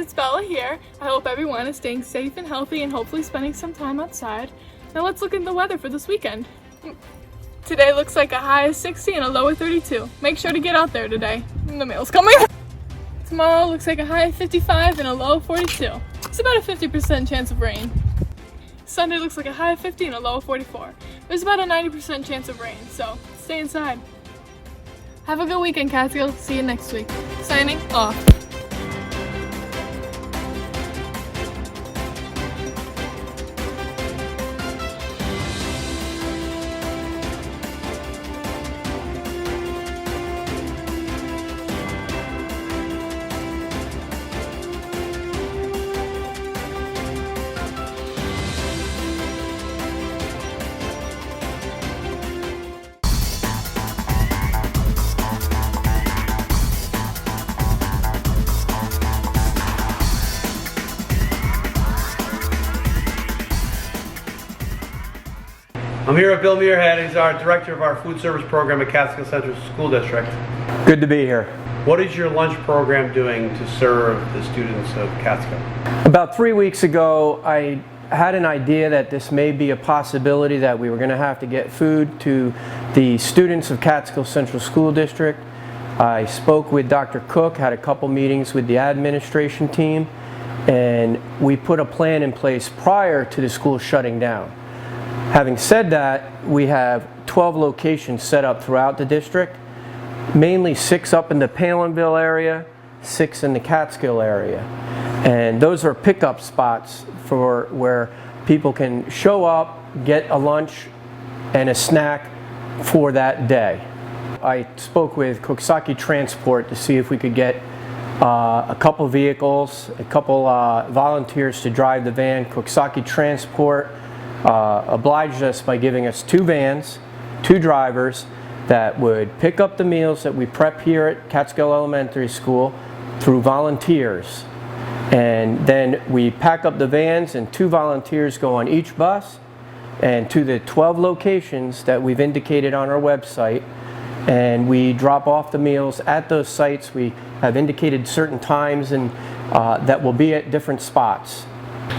it's Bella here. I hope everyone is staying safe and healthy and hopefully spending some time outside. Now let's look at the weather for this weekend. Today looks like a high of 60 and a low of 32. Make sure to get out there today. The mail's coming. Tomorrow looks like a high of 55 and a low of 42. It's about a 50% chance of rain. Sunday looks like a high of 50 and a low of 44. There's about a 90% chance of rain, so stay inside. Have a good weekend, Catskill. See you next week. Signing off. I'm here with Bill Muirhead. He's our director of our food service program at Catskill Central School District. Good to be here. What is your lunch program doing to serve the students of Catskill? About 3 weeks ago, I had an idea that this may be a possibility that we were going to have to get food to the students of Catskill Central School District. I spoke with Dr. Cook, had a couple meetings with the administration team, and we put a plan in place prior to the school shutting down. Having said that, we have 12 locations set up throughout the district, mainly 6 up in the Palinville area, 6 in the Catskill area. And those are pickup spots for where people can show up, get a lunch and a snack for that day. I spoke with Coxsackie Transport to see if we could get a couple vehicles, a couple volunteers to drive the van. Coxsackie Transport obliged us by giving us 2 vans, 2 drivers that would pick up the meals that we prep here at Catskill Elementary School through volunteers. And then we pack up the vans and 2 volunteers go on each bus and to the 12 locations that we've indicated on our website, and we drop off the meals at those sites. We have indicated certain times and that will be at different spots.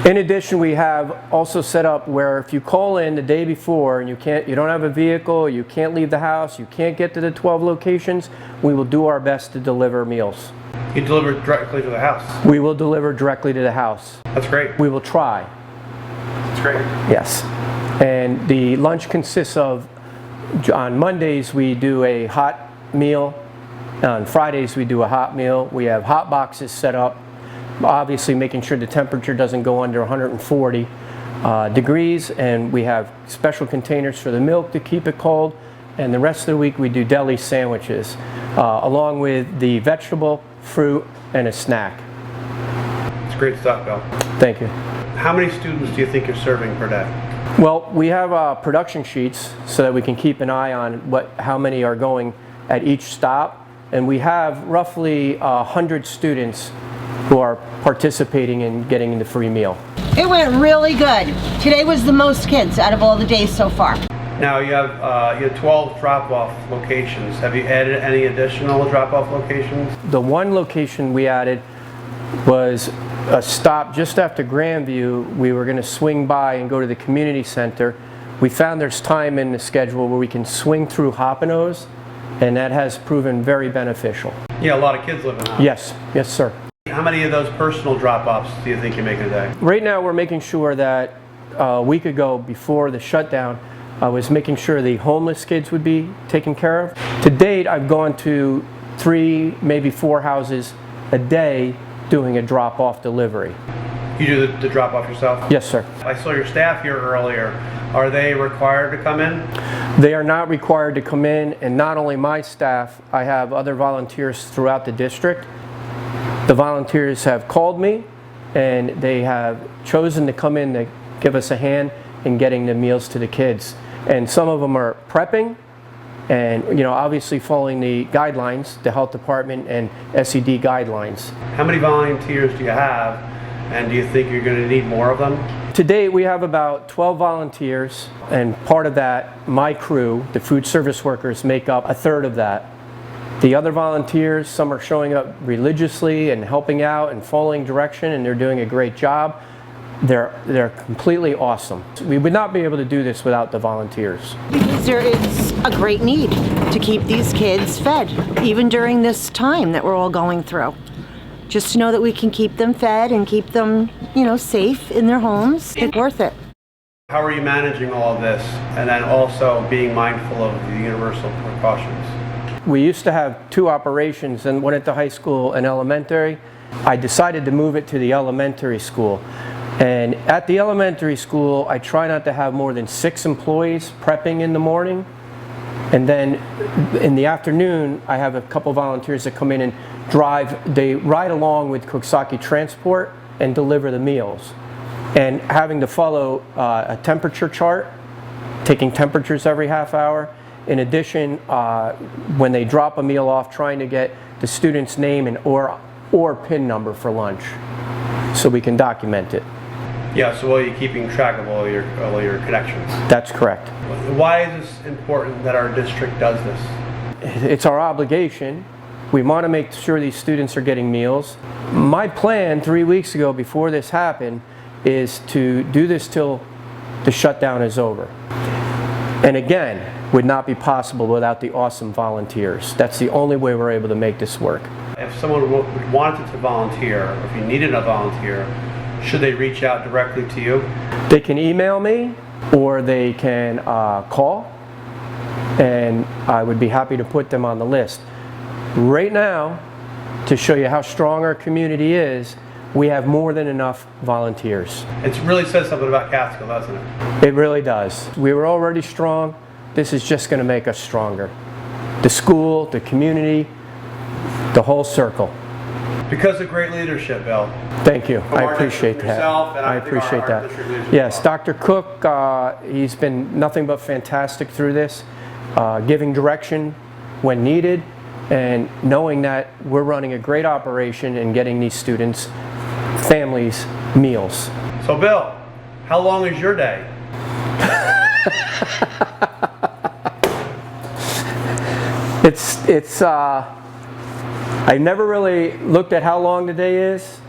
In addition, we have also set up where if you call in the day before and you don't have a vehicle, you can't leave the house, you can't get to the 12 locations, we will do our best to deliver meals. You deliver directly to the house? We will deliver directly to the house. That's great. We will try. That's great. Yes. And the lunch consists of, on Mondays we do a hot meal, on Fridays we do a hot meal. We have hot boxes set up, obviously making sure the temperature doesn't go under 140 degrees, and we have special containers for the milk to keep it cold, and the rest of the week we do deli sandwiches along with the vegetable, fruit, and a snack. It's great stuff, Bill. Thank you. How many students do you think you're serving per day? Well, we have production sheets so that we can keep an eye on how many are going at each stop, and we have roughly 100 students who are participating in getting the free meal. It went really good. Today was the most kids out of all the days so far. Now you have 12 drop-off locations. Have you added any additional drop-off locations? The one location we added was a stop just after Grandview. We were going to swing by and go to the community center. We found there's time in the schedule where we can swing through Hoppeno's, and that has proven very beneficial. Yeah, a lot of kids live in Hoppeno's. Yes, yes sir. How many of those personal drop-offs do you think you make a day? Right now we're making sure that a week ago before the shutdown, I was making sure the homeless kids would be taken care of. To date, I've gone to 3, maybe 4 houses a day doing a drop-off delivery. You do the drop-off yourself? Yes, sir. I saw your staff here earlier. Are they required to come in? They are not required to come in, and not only my staff, I have other volunteers throughout the district. The volunteers have called me, and they have chosen to come in to give us a hand in getting the meals to the kids. And some of them are prepping and, obviously following the guidelines, the health department and SED guidelines. How many volunteers do you have, and do you think you're going to need more of them? To date, we have about 12 volunteers, and part of that, my crew, the food service workers, make up a third of that. The other volunteers, some are showing up religiously and helping out and following direction, and they're doing a great job. They're completely awesome. We would not be able to do this without the volunteers. Because there is a great need to keep these kids fed, even during this time that we're all going through. Just to know that we can keep them fed and keep them, safe in their homes, it's worth it. How are you managing all of this, and then also being mindful of the universal precautions? We used to have 2 operations, and one at the high school and elementary. I decided to move it to the elementary school. And at the elementary school, I try not to have more than 6 employees prepping in the morning. And then in the afternoon, I have a couple volunteers that come in and they ride along with Coxsackie Transport and deliver the meals. And having to follow a temperature chart, taking temperatures every half hour. In addition, when they drop a meal off, trying to get the student's name and or PIN number for lunch so we can document it. Yeah, so while you're keeping track of all your connections. That's correct. Why is this important that our district does this? It's our obligation. We want to make sure these students are getting meals. My plan 3 weeks ago, before this happened, is to do this till the shutdown is over. And again, would not be possible without the awesome volunteers. That's the only way we're able to make this work. If someone wanted to volunteer, or if you needed a volunteer, should they reach out directly to you? They can email me, or they can call, and I would be happy to put them on the list. Right now, to show you how strong our community is, we have more than enough volunteers. It really says something about Catskill, doesn't it? It really does. We were already strong. This is just going to make us stronger. The school, the community, the whole circle. Because of great leadership, Bill. Thank you. I appreciate that. I appreciate that. Yes, Dr. Cook, he's been nothing but fantastic through this, giving direction when needed, and knowing that we're running a great operation and getting these students, families, meals. So, Bill, how long is your day? I never really looked at how long the day is.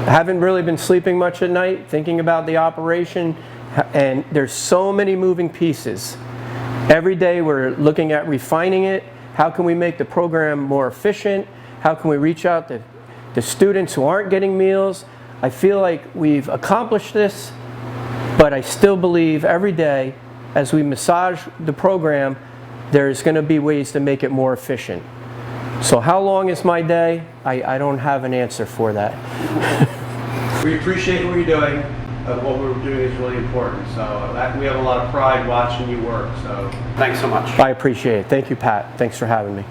I haven't really been sleeping much at night, thinking about the operation, and there's so many moving pieces. Every day we're looking at refining it. How can we make the program more efficient? How can we reach out to the students who aren't getting meals? I feel like we've accomplished this, but I still believe every day as we massage the program, there's going to be ways to make it more efficient. So how long is my day? I don't have an answer for that. We appreciate what you're doing. What we're doing is really important. So we have a lot of pride watching you work. So thanks so much. I appreciate it. Thank you, Pat. Thanks for having me.